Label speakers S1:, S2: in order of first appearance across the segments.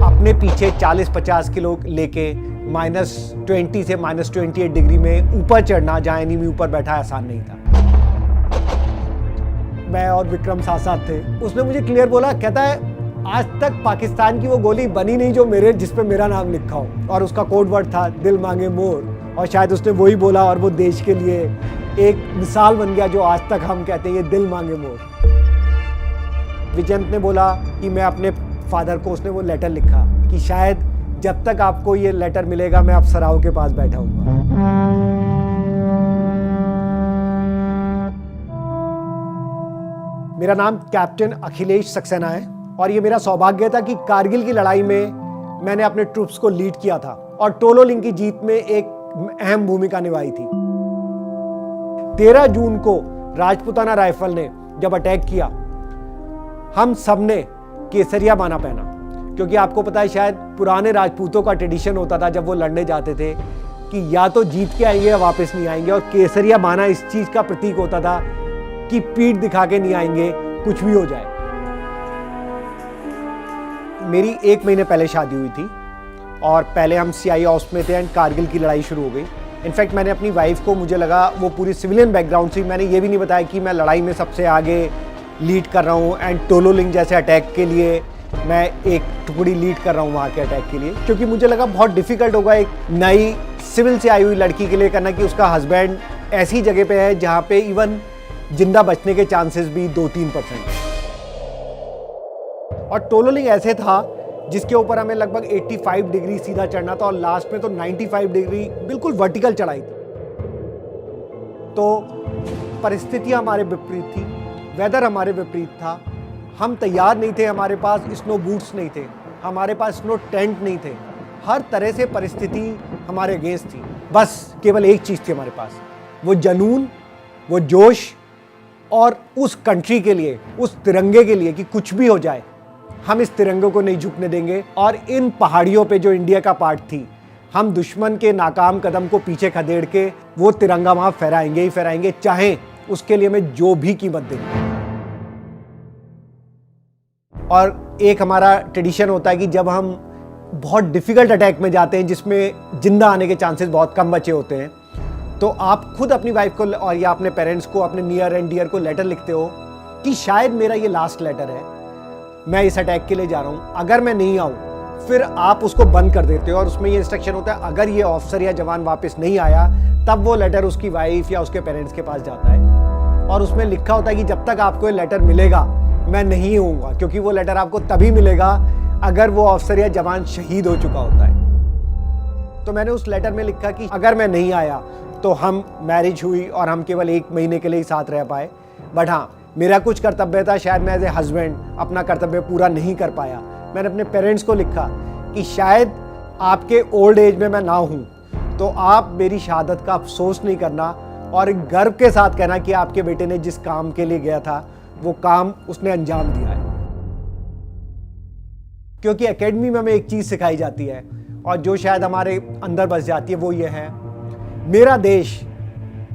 S1: अपने पीछे 40-50 किलो लेके -20 से -28 डिग्री में ऊपर चढ़ना, जहां एनिमी ऊपर बैठा है, आसान नहीं था। मैं और विक्रम साथ साथ थे। उसने मुझे क्लियर बोला, कहता है आज तक पाकिस्तान की वो गोली बनी नहीं जो मेरे जिस पे मेरा नाम लिखा हो, और उसका कोड वर्ड था दिल मांगे मोर, और शायद उसने वही बोला और वो देश के लिए एक मिसाल बन गया जो आज तक हम कहते हैं ये दिल मांगे मोर। विजयंत ने बोला कि मैं अपने फादर को, उसने वो लेटर लिखा कि शायद जब तक आपको ये लेटर मिलेगा मैं अफसराओं के पास बैठा हूँ। मेरा नाम कैप्टन अखिलेश सक्सेना है और ये मेरा सौभाग्य था कि कारगिल की लड़ाई में मैंने अपने ट्रूप्स को लीड किया था और टोलोलिंग की जीत में एक अहम भूमिका निभाई थी। 13 जून को राजपूताना राइफल ने जब अटैक किया, हम सबने केसरिया बाना पहना, क्योंकि आपको पता है शायद पुराने राजपूतों का ट्रेडिशन होता था जब वो लड़ने जाते थे कि या तो जीत के आएंगे या वापस नहीं आएंगे, और केसरिया बाना इस चीज का प्रतीक होता था कि पीठ दिखा के नहीं आएंगे, कुछ भी हो जाए। मेरी 1 महीने पहले शादी हुई थी और पहले हम CI ऑप्स में थे एंड कारगिल की लड़ाई शुरू हो गई। इनफैक्ट मैंने अपनी वाइफ को, मुझे लगा वो पूरी सिविलियन बैकग्राउंड से, मैंने ये भी नहीं बताया कि मैं लड़ाई में सबसे आगे लीड कर रहा हूँ एंड टोलोलिंग जैसे अटैक के लिए मैं एक टुकड़ी लीड कर रहा हूँ वहाँ के अटैक के लिए, क्योंकि मुझे लगा बहुत डिफिकल्ट होगा एक नई सिविल से आई हुई लड़की के लिए करना कि उसका हस्बैंड ऐसी जगह पे है जहाँ पे इवन जिंदा बचने के चांसेस भी 2-3%। और टोलोलिंग ऐसे था जिसके ऊपर हमें लगभग 85 डिग्री सीधा चढ़ना था और लास्ट में तो 95 डिग्री बिल्कुल वर्टिकल चढ़ाई थी। तो परिस्थितियां हमारे विपरीत थी, वेदर हमारे विपरीत था, हम तैयार नहीं थे, हमारे पास स्नो बूट्स नहीं थे, हमारे पास स्नो टेंट नहीं थे, हर तरह से परिस्थिति हमारे अगेंस्ट थी। बस केवल एक चीज़ थी हमारे पास, वो जुनून, वो जोश, और उस कंट्री के लिए, उस तिरंगे के लिए कि कुछ भी हो जाए हम इस तिरंगे को नहीं झुकने देंगे। और इन पहाड़ियों पे जो इंडिया का पार्ट थी, हम दुश्मन के नाकाम कदम को पीछे खदेड़ के वो तिरंगा वहां फहराएंगे ही फहराएंगे, चाहे उसके लिए हमें जो भी कीमत देंगे। और एक हमारा ट्रेडिशन होता है कि जब हम बहुत डिफिकल्ट अटैक में जाते हैं जिसमें जिंदा आने के चांसेस बहुत कम बचे होते हैं, तो आप खुद अपनी वाइफ को और या अपने पेरेंट्स को, अपने नियर एंड डियर को लेटर लिखते हो कि शायद मेरा ये लास्ट लेटर है, मैं इस अटैक के लिए जा रहा हूँ, अगर मैं नहीं आऊँ, फिर आप उसको बंद कर देते हो और उसमें ये इंस्ट्रक्शन होता है अगर ये ऑफिसर या जवान वापस नहीं आया तब वो लेटर उसकी वाइफ या उसके पेरेंट्स के पास जाता है और उसमें लिखा होता है कि जब तक आपको ये लेटर मिलेगा मैं नहीं होऊंगा, क्योंकि वो लेटर आपको तभी मिलेगा अगर वो ऑफिसर या जवान शहीद हो चुका होता है। तो मैंने उस लेटर में लिखा कि अगर मैं नहीं आया तो हम मैरिज हुई और हम केवल 1 महीने के लिए ही साथ रह पाए, बट हाँ मेरा कुछ कर्तव्य था, शायद मैं एज ए हस्बैंड अपना कर्तव्य पूरा नहीं कर पाया। मैंने अपने पेरेंट्स को लिखा कि शायद आपके ओल्ड एज में मैं ना हूँ तो आप मेरी शहादत का अफसोस नहीं करना और गर्व के साथ कहना कि आपके बेटे ने जिस काम के लिए गया था वो काम उसने अंजाम दिया है। क्योंकि एकेडमी में हमें एक चीज़ सिखाई जाती है और जो शायद हमारे अंदर बस जाती है, वो ये है, मेरा देश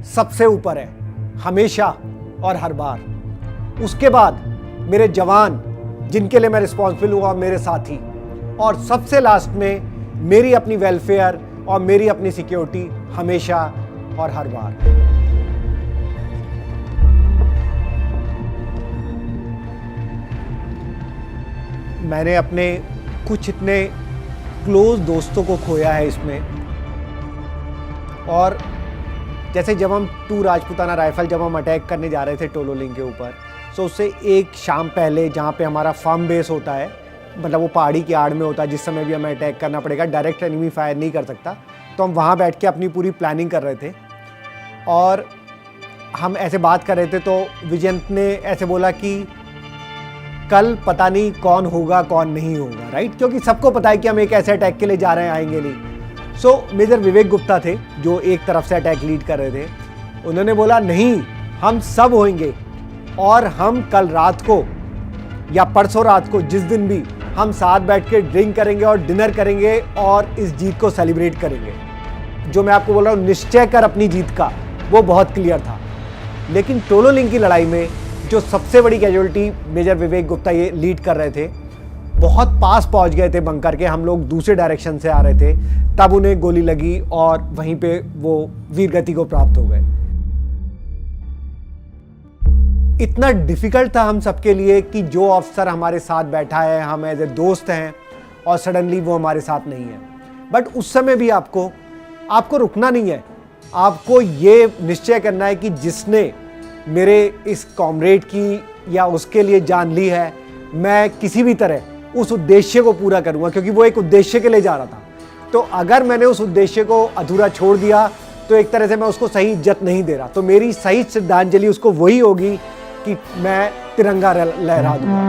S1: सबसे ऊपर है हमेशा और हर बार, उसके बाद मेरे जवान जिनके लिए मैं रिस्पॉन्सिबल हुआ, मेरे साथी, और सबसे लास्ट में मेरी अपनी वेलफेयर और मेरी अपनी सिक्योरिटी हमेशा और हर बार। मैंने अपने कुछ इतने क्लोज दोस्तों को खोया है इसमें, और जैसे जब हम 2 राजपूताना राइफल जब हम अटैक करने जा रहे थे टोलोलिंग के ऊपर, तो उससे एक शाम पहले जहाँ पे हमारा फार्म बेस होता है, मतलब वो पहाड़ी की आड़ में होता है, जिस समय भी हमें अटैक करना पड़ेगा, डायरेक्ट एनिमी फायर नहीं कर सकता, तो हम वहाँ बैठ के अपनी पूरी प्लानिंग कर रहे थे और हम ऐसे बात कर रहे थे। तो विजयंत ने ऐसे बोला कि कल पता नहीं कौन होगा कौन नहीं होगा, राइट, क्योंकि सबको पता है कि हम एक ऐसे अटैक के लिए जा रहे हैं, आएंगे नहीं। सो मेजर विवेक गुप्ता थे जो एक तरफ से अटैक लीड कर रहे थे, उन्होंने बोला नहीं, हम सब होंगे और हम कल रात को या परसों रात को, जिस दिन भी, हम साथ बैठ के ड्रिंक करेंगे और डिनर करेंगे और इस जीत को सेलिब्रेट करेंगे। जो मैं आपको बोल रहा हूँ निश्चय कर अपनी जीत का, वो बहुत क्लियर था। लेकिन टोलोलिंग की लड़ाई में जो सबसे बड़ी कैजुअलिटी मेजर विवेक गुप्ता ये लीड कर रहे थे, बहुत पास पहुंच गए थे बंकर के, हम लोग दूसरे डायरेक्शन से आ रहे थे, तब उन्हें गोली लगी और वहीं पे वो वीरगति को प्राप्त हो गए। इतना डिफिकल्ट था हम सबके लिए कि जो अफसर हमारे साथ बैठा है, हम एज ए दोस्त हैं और सडनली वो हमारे साथ नहीं है। बट उस समय भी आपको रुकना नहीं है, आपको ये निश्चय करना है कि जिसने मेरे इस कॉमरेड की या उसके लिए जान ली है, मैं किसी भी तरह उस उद्देश्य को पूरा करूंगा, क्योंकि वो एक उद्देश्य के लिए जा रहा था। तो अगर मैंने उस उद्देश्य को अधूरा छोड़ दिया तो एक तरह से मैं उसको सही इज्जत नहीं दे रहा। तो मेरी सही श्रद्धांजलि उसको वही होगी कि मैं तिरंगा लहरा दूंगा।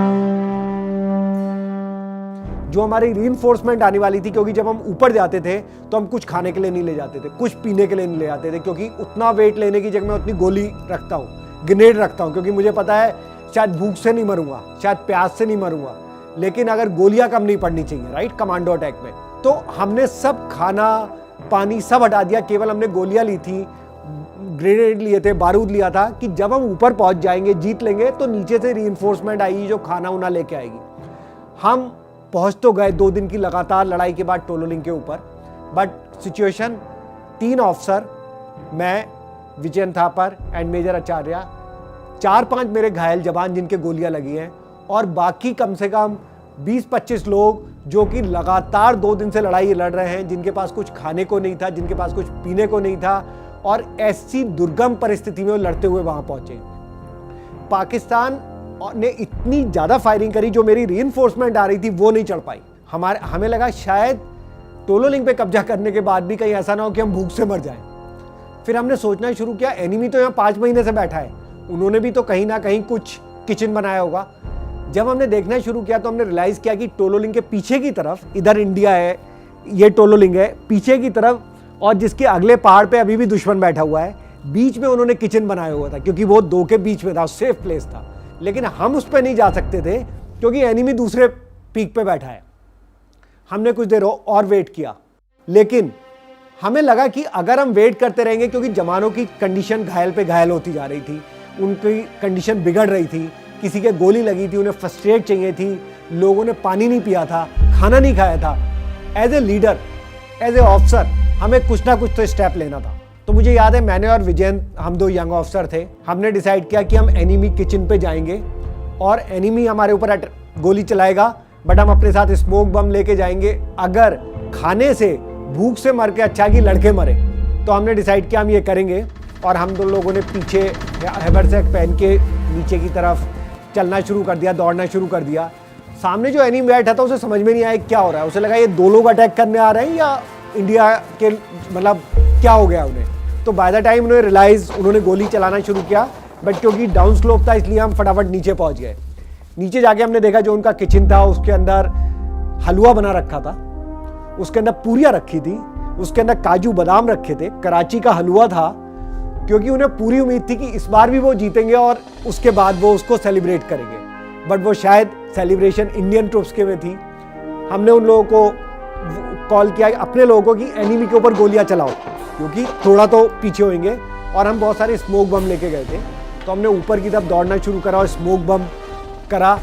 S1: जो हमारी रीइंफोर्समेंट आने वाली थी, क्योंकि जब हम ऊपर जाते थे तो हम कुछ खाने के लिए नहीं ले जाते थे, कुछ पीने के लिए नहीं ले जाते थे, क्योंकि उतना वेट लेने की जगह मैं उतनी गोली रखता हूँ, ग्रेनेड रखता हूँ, क्योंकि मुझे पता है शायद भूख से नहीं मरूंगा, शायद प्यास से नहीं मरूंगा, लेकिन अगर गोलियां कम नहीं पड़नी चाहिए, राइट, कमांडो अटैक में। तो हमने सब खाना पानी सब हटा दिया, केवल हमने गोलियां ली थी, ग्रेनेड लिए थे, बारूद लिया था कि जब हम ऊपर पहुंच जाएंगे, जीत लेंगे, तो नीचे से रीइंफोर्समेंट आएगी जो खाना उना लेके आएगी। हम पहुंच तो गए 2 दिन की लगातार लड़ाई के बाद टोलोलिंग के ऊपर, बट सिचुएशन 3 ऑफिसर, मैं, विजयन थापर एंड मेजर आचार्य, 4-5 मेरे घायल जवान जिनके गोलियां लगी हैं, और बाकी कम से कम 20-25 लोग जो कि लगातार 2 दिन से लड़ाई लड़ रहे हैं, जिनके पास कुछ खाने को नहीं था, जिनके पास कुछ पीने को नहीं था, और ऐसी दुर्गम परिस्थिति में वो लड़ते हुए वहां पहुंचे। पाकिस्तान ने इतनी ज्यादा फायरिंग करी, जो मेरी रीइंफोर्समेंट आ रही थी वो नहीं चढ़ पाई। हमें लगा शायद टोलोलिंग पे कब्जा करने के बाद भी कहीं ऐसा ना हो कि हम भूख से मर जाएं। फिर हमने सोचना शुरू किया, एनिमी तो यहाँ 5 महीने से बैठा है, उन्होंने भी तो कहीं ना कहीं कुछ किचन बनाया होगा। जब हमने देखना शुरू किया तो हमने रियलाइज किया कि टोलोलिंग के पीछे की तरफ, इधर इंडिया है, ये टोलोलिंग है, पीछे की तरफ, और जिसके अगले पहाड़ पे अभी भी दुश्मन बैठा हुआ है, बीच में उन्होंने किचन बनाया हुआ था, क्योंकि वो 2 के बीच में था, सेफ प्लेस था। लेकिन हम उस पर नहीं जा सकते थे क्योंकि एनिमी दूसरे पीक पे बैठा है। हमने कुछ देर और वेट किया, लेकिन हमें लगा कि अगर हम वेट करते रहेंगे, क्योंकि जवानों की कंडीशन घायल पे घायल होती जा रही थी, उनकी कंडीशन बिगड़ रही थी, किसी के गोली लगी थी, उन्हें फर्स्ट एड चाहिए थी, लोगों ने पानी नहीं पिया था, खाना नहीं खाया था। As a leader, as a officer, हमें कुछ ना कुछ तो स्टेप लेना था। तो मुझे याद है, मैंने और विजयन, हम 2 यंग ऑफिसर थे, हमने डिसाइड किया कि हम एनिमी किचन पे जाएंगे और एनिमी हमारे ऊपर गोली चलाएगा, बट हम अपने साथ स्मोक बम लेके जाएंगे। अगर खाने से भूख से मर के अच्छा कि लड़के मरे, तो हमने डिसाइड किया हम ये करेंगे। और हम 2 लोगों ने पीछे हैवरसैक पहन के नीचे की तरफ चलना शुरू कर दिया, दौड़ना शुरू कर दिया। सामने जो एनिमी बैठा था उसे समझ में नहीं आया क्या हो रहा है, उसे लगा ये 2 लोग अटैक करने आ रहे हैं या इंडिया के, मतलब क्या हो गया उन्हें। तो बाय द टाइम उन्होंने रियलाइज, उन्होंने गोली चलाना शुरू किया, बट क्योंकि डाउन स्लोप था इसलिए हम फटाफट नीचे पहुंच गए। नीचे जाके हमने देखा जो उनका किचन था उसके अंदर हलवा बना रखा था, उसके अंदर पूरियां रखी थी, उसके अंदर काजू बादाम रखे थे, कराची का हलवा था, क्योंकि उन्हें पूरी उम्मीद थी कि इस बार भी वो जीतेंगे और उसके बाद वो उसको सेलिब्रेट करेंगे। बट वो शायद सेलिब्रेशन इंडियन ट्रूप्स के में थी। हमने उन लोगों को कॉल किया, अपने लोगों को, कि एनिमी के ऊपर गोलियां चलाओ, क्योंकि थोड़ा तो पीछे होंगे। और हम बहुत सारे स्मोक बम लेके गए थे, तो हमने ऊपर की तरफ दौड़ना शुरू करा और स्मोक बम करा।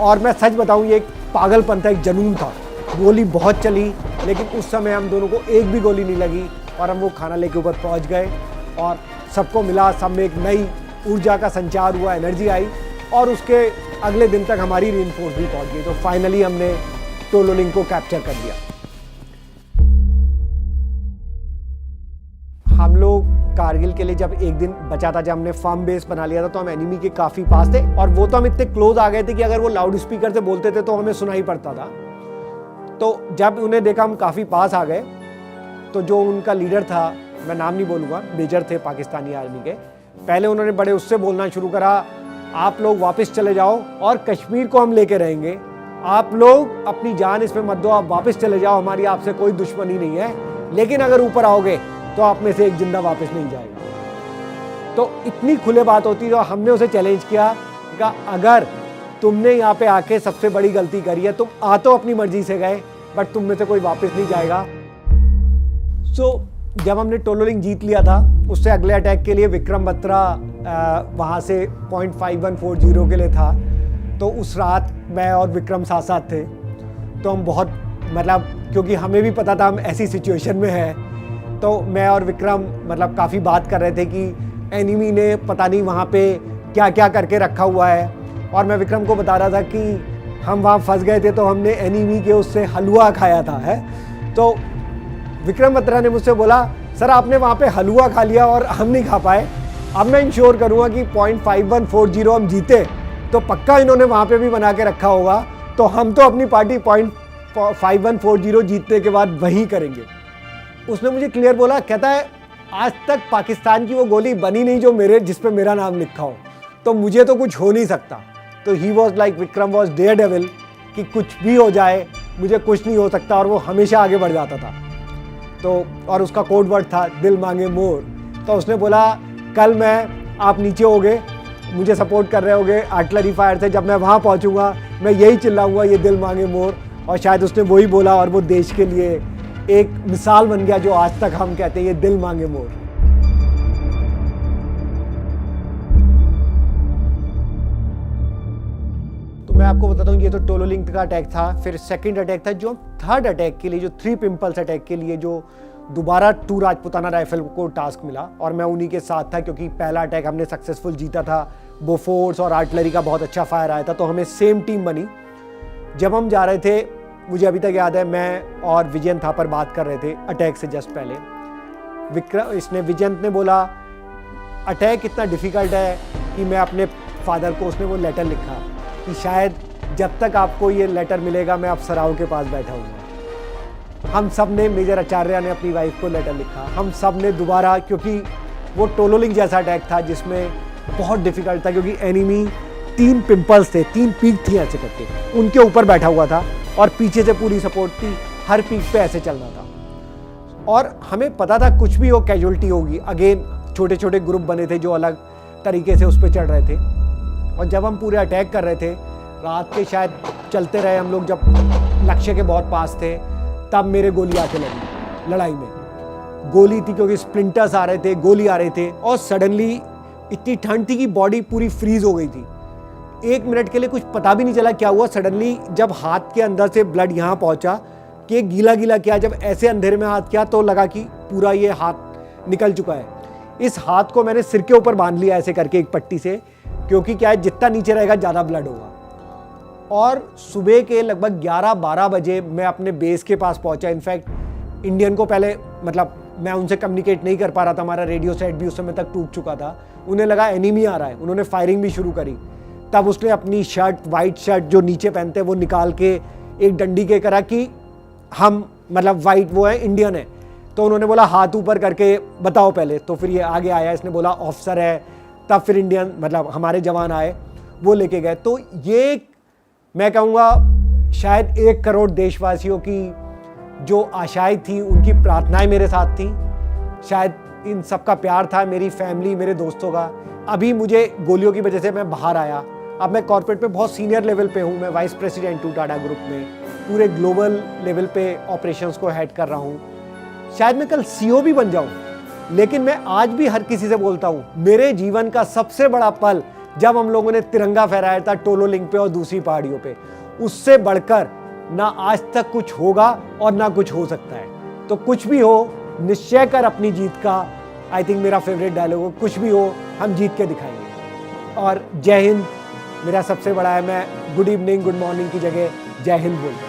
S1: और मैं सच बताऊं, ये एक पागलपन था, एक जुनून था। गोली बहुत चली, लेकिन उस समय हम दोनों को एक भी गोली नहीं लगी और हम वो खाना लेके ऊपर पहुंच गए और सबको मिला, सब में एक नई ऊर्जा का संचार हुआ, एनर्जी आई, और उसके अगले दिन तक हमारी रीइंफोर्स भी पहुंच गई। तो फाइनली हमने टोलोलिंग को कैप्चर कर लिया। हम लोग कारगिल के लिए जब एक दिन बचा था, जब हमने फर्म बेस बना लिया था, तो हम एनिमी के काफी पास थे, और वो तो हम इतने क्लोज आ गए थे कि अगर वो लाउड स्पीकर से बोलते थे तो हमें सुनाई पड़ता था। तो जब उन्हें देखा हम काफी पास आ गए, तो जो उनका लीडर था, मैं नाम नहीं बोलूंगा, मेजर थे पाकिस्तानी आर्मी के, पहले उन्होंने बड़े उससे बोलना शुरू करा, आप लोग वापस चले जाओ और कश्मीर को हम लेके रहेंगे, आप लोग अपनी जान इसमें मत दो, आप वापस चले जाओ, हमारी आपसे कोई दुश्मनी नहीं है, लेकिन अगर ऊपर आओगे तो आप में से एक जिंदा वापस नहीं जाएगा। तो इतनी खुले बात होती, तो हमने उसे चैलेंज किया कि अगर तुमने यहाँ पे आके सबसे बड़ी गलती करी है, तुम आ तो अपनी मर्जी से गए, बट तुम में से कोई वापस नहीं जाएगा। सो जब हमने टोलोलिंग जीत लिया था, उससे अगले अटैक के लिए विक्रम बत्रा वहाँ से 0.5140 के लिए था। तो उस रात मैं और विक्रम साथ साथ थे। तो हम बहुत मतलब, क्योंकि हमें भी पता था हम ऐसी सिचुएशन में हैं, तो मैं और विक्रम मतलब काफ़ी बात कर रहे थे कि एनिमी ने पता नहीं वहाँ पे क्या क्या करके रखा हुआ है। और मैं विक्रम को बता रहा था कि हम वहाँ फंस गए थे, तो हमने एनिमी के उससे हलवा खाया था है। तो विक्रम बत्रा ने मुझसे बोला, सर आपने वहाँ पे हलवा खा लिया और हम नहीं खा पाए, अब मैं इंश्योर करूँगा कि 0.5140 हम जीते तो पक्का इन्होंने वहाँ पे भी बना के रखा होगा, तो हम तो अपनी पार्टी 0.5140 जीतने के बाद वहीं करेंगे। उसने मुझे क्लियर बोला, कहता है आज तक पाकिस्तान की वो गोली बनी नहीं जो जिस पे मेरा नाम लिखा हो, तो मुझे तो कुछ हो नहीं सकता। तो he was like, Vikram was daredevil कि कुछ भी हो जाए मुझे कुछ नहीं हो सकता, और वो हमेशा आगे बढ़ जाता था। तो और उसका कोड वर्ड था दिल मांगे मोर। तो उसने बोला कल आप नीचे होगे, मुझे सपोर्ट कर रहे होगे आर्टिलरी फायर से, जब मैं वहाँ पहुँचूँगा मैं यही चिल्लाऊँगा ये दिल मांगे मोर। और शायद उसने वही बोला और वो देश के लिए एक मिसाल बन गया जो आज तक हम कहते हैं ये दिल मांगे मोर। तो मैं आपको बताता हूँ, ये तो टोलोलिंग का अटैक था। फिर सेकंड अटैक था जो थर्ड अटैक के लिए, जो 3 पिंपल्स अटैक के लिए जो दोबारा 2 राजपुताना राइफल को टास्क मिला, और मैं उन्हीं के साथ था क्योंकि पहला अटैक हमने सक्सेसफुल जीता था। बोफोर्स और आर्टिलरी का बहुत अच्छा फायर आया था, तो हमें सेम टीम बनी। जब हम जा रहे थे, मुझे अभी तक याद है, मैं और विजयंत थापर बात कर रहे थे अटैक से जस्ट पहले। विजयंत ने बोला अटैक इतना डिफ़िकल्ट है कि मैं अपने फादर को, उसने वो लेटर लिखा कि शायद जब तक आपको ये लेटर मिलेगा मैं अफसराओं के पास बैठा हूँ। हम सब ने, मेजर आचार्य ने अपनी वाइफ को लेटर लिखा, हम सब ने दोबारा, क्योंकि वो टोलोलिंग जैसा अटैक था जिसमें बहुत डिफ़िकल्ट था, क्योंकि एनिमी 3 पिंपल्स थे, 3 पीक थी ऐसे करके, उनके ऊपर बैठा हुआ था और पीछे से पूरी सपोर्ट थी, हर पीक पे ऐसे चलना था। और हमें पता था कुछ भी हो कैजुअल्टी होगी। अगेन छोटे छोटे ग्रुप बने थे जो अलग तरीके से उस पर चढ़ रहे थे। और जब हम पूरे अटैक कर रहे थे, रात के शायद चलते रहे हम लोग, जब लक्ष्य के बहुत पास थे तब मेरे गोली आके लगी। लड़ाई में गोली थी क्योंकि स्प्लिंटर्स आ रहे थे, गोली आ रहे थे, और सडनली इतनी ठंड थी कि बॉडी पूरी फ्रीज हो गई थी। 1 मिनट के लिए कुछ पता भी नहीं चला क्या हुआ। सडनली जब हाथ के अंदर से ब्लड यहाँ पहुँचा कि गीला गीला किया, जब ऐसे अंधेरे में हाथ किया तो लगा कि पूरा ये हाथ निकल चुका है। इस हाथ को मैंने सिर के ऊपर बांध लिया ऐसे करके एक पट्टी से, क्योंकि क्या है जितना नीचे रहेगा ज़्यादा ब्लड होगा। और सुबह के लगभग 11-12 बजे मैं अपने बेस के पास पहुंचा। इनफैक्ट इंडियन को पहले, मतलब मैं उनसे कम्युनिकेट नहीं कर पा रहा था, हमारा रेडियो सेट भी उस समय तक टूट चुका था। उन्हें लगा एनिमी आ रहा है, उन्होंने फायरिंग भी शुरू करी। तब उसने अपनी शर्ट, वाइट शर्ट जो नीचे पहनते हैं वो निकाल के एक डंडी के करा कि हम, मतलब वाइट वो है, इंडियन है। तो उन्होंने बोला हाथ ऊपर करके बताओ पहले। तो फिर ये आगे आया, इसने बोला ऑफिसर है। तब फिर इंडियन, मतलब हमारे जवान आए, वो लेके गए। तो ये मैं कहूँगा शायद 1 करोड़ देशवासियों की जो आशाएं थी, उनकी प्रार्थनाएं मेरे साथ थी। शायद इन सबका प्यार था, मेरी फैमिली, मेरे दोस्तों का। अभी मुझे गोलियों की वजह से मैं बाहर आया। अब मैं कॉर्पोरेट पे बहुत सीनियर लेवल पे हूँ। मैं वाइस प्रेसिडेंट हूँ टाटा ग्रुप में, पूरे ग्लोबल लेवल पे ऑपरेशंस को हेड कर रहा हूँ। शायद मैं कल CEO भी बन जाऊँ, लेकिन मैं आज भी हर किसी से बोलता हूँ, मेरे जीवन का सबसे बड़ा पल जब हम लोगों ने तिरंगा फहराया था टोलोलिंग पे और दूसरी पहाड़ियों पे, उससे बढ़कर ना आज तक कुछ होगा और ना कुछ हो सकता है। तो कुछ भी हो, निश्चय कर अपनी जीत का। आई थिंक मेरा फेवरेट डायलॉग हो, कुछ भी हो हम जीत के दिखाएंगे। और जय हिंद मेरा सबसे बड़ा है। मैं गुड इवनिंग, गुड मॉर्निंग की जगह जय हिंद बोलता हूँ।